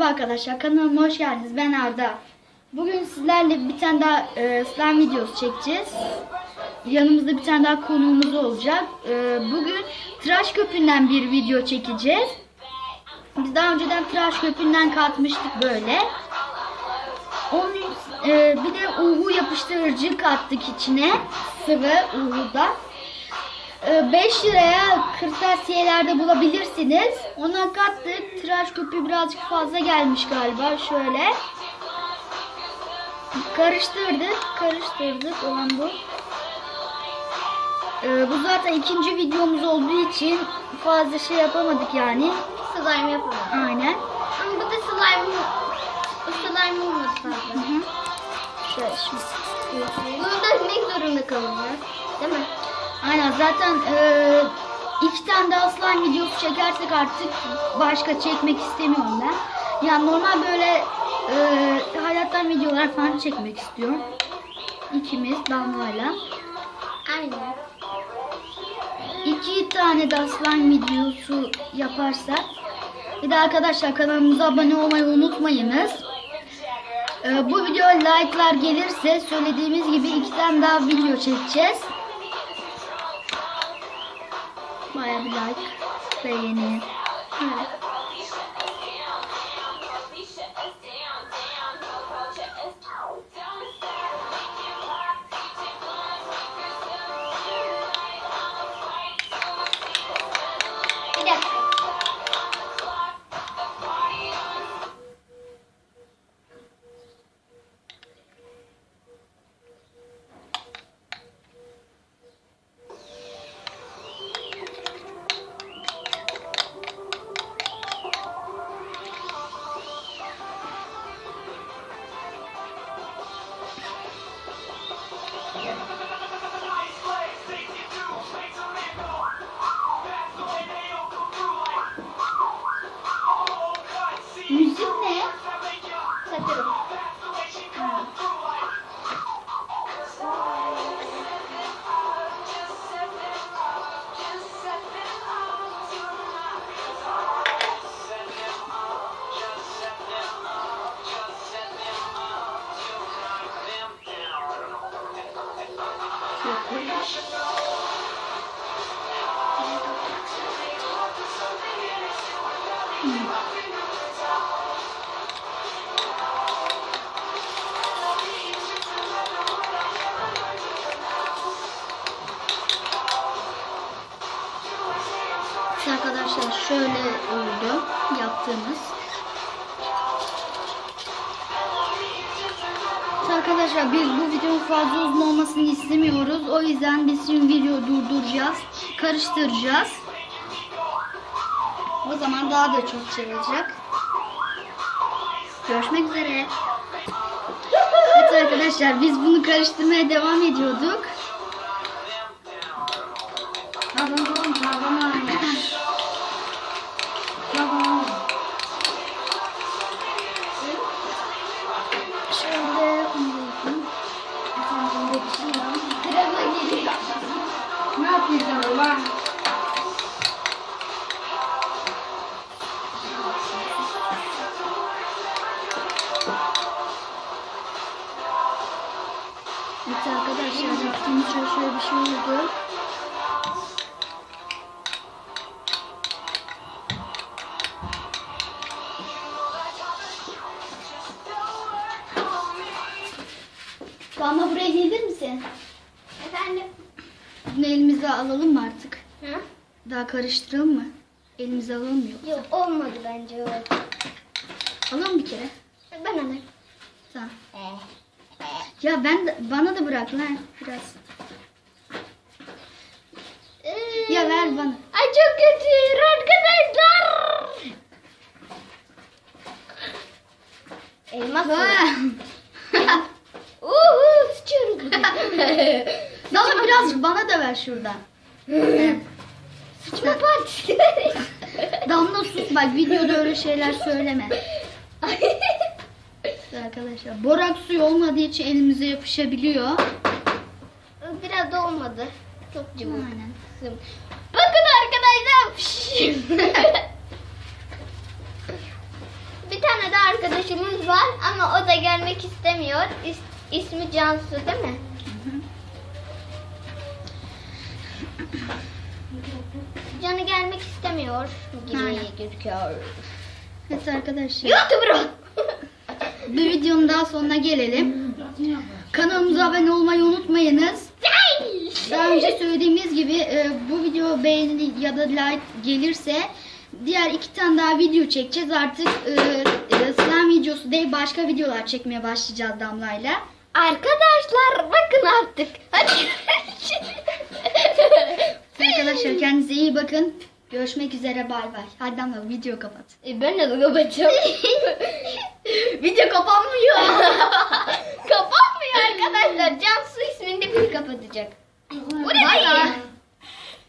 Merhaba arkadaşlar, kanalıma hoş geldiniz. Ben Arda. Bugün sizlerle bir tane daha slime videosu çekeceğiz. Yanımızda bir tane daha konuğumuz olacak. Bugün tıraş köpüğünden bir video çekeceğiz. Biz daha önceden tıraş köpüğünden katmıştık böyle. Onun bir de uhu yapıştırıcı kattık içine. Sıvı uhu da. 5 liraya kırtasiyelerde bulabilirsiniz. Ona kattık. Tıraş köpüğü birazcık fazla gelmiş galiba. Şöyle. Karıştırdık olan bu. Bu zaten ikinci videomuz olduğu için fazla şey yapamadık yani. Slime yapamadık. Aynen. Ama bu da slime olmadı fazla. Şöyle şimdi. Bunu dökmek zorunda kalacağız. Değil mi? Aynen, zaten 2 tane daha slime videosu çekersek artık başka çekmek istemiyorum ben. Yani normal böyle hayattan videolar falan çekmek istiyorum. İkimiz Damla'yla. Aynen. 2 tane daha slime videosu yaparsak. Bir de arkadaşlar kanalımıza abone olmayı unutmayınız. Bu videoya like'lar gelirse söylediğimiz gibi 2 tane daha video çekeceğiz. Bayağı bir like, beğeni. Evet. Bir dakika. Müzik ne? Satıyorum. Arkadaşlar şöyle oldu yaptığımız. Arkadaşlar biz bu videonun fazla uzun olmasını istemiyoruz. O yüzden biz şimdi videoyu durduracağız. Karıştıracağız. O zaman daha da çok şey olacak. Görüşmek üzere. Evet arkadaşlar, biz bunu karıştırmaya devam ediyorduk. Ne yapacağım lan? Evet arkadaşlar, yaptığımız şöyle bir şey oldu. Bana buraya gelir misin? Efendim? Bunu elimize alalım mı artık? Hı? Daha karıştıralım mı? Elimize alalım mı yoksa? Yok, olmadı bence o. Alalım bir kere. Ben alayım. Tamam. Ya bana da bırak lan biraz. Ya ver bana. Ay çok kötü arkadaşlar. Elmas mı? Sıçıyorum. Damla birazcık bana da ver şuradan. Evet. Sıçma partisi. Damla sus bak, videoda öyle şeyler söyleme. Arkadaşlar borak suyu olmadığı için elimize yapışabiliyor. Biraz da olmadı. Çok cıvık. Aynen. Bakın arkadaşlar. Bir tane daha arkadaşımız var ama o da gelmek istemiyor. İsmi Cansu değil mi? Canı gelmek istemiyor gibi Aynen. gözüküyor. Evet arkadaşlar. YouTuber. Bir videonun daha sonuna gelelim. Kanalımıza abone olmayı unutmayınız. Daha önce söylediğimiz gibi bu video beğeni ya da like gelirse diğer 2 tane daha video çekeceğiz. Artık slime videosu değil başka videolar çekmeye başlayacağız Damla'yla. Arkadaşlar bakın artık. Hadi. Arkadaşlar kendinize iyi bakın. Görüşmek üzere, bay bay. Hadi Damla video kapat. Ben de kapatacağım. Video kapanmıyor. Kapanmıyor arkadaşlar. Cansu isminde bir kapatacak. Bu ne? Bay bay.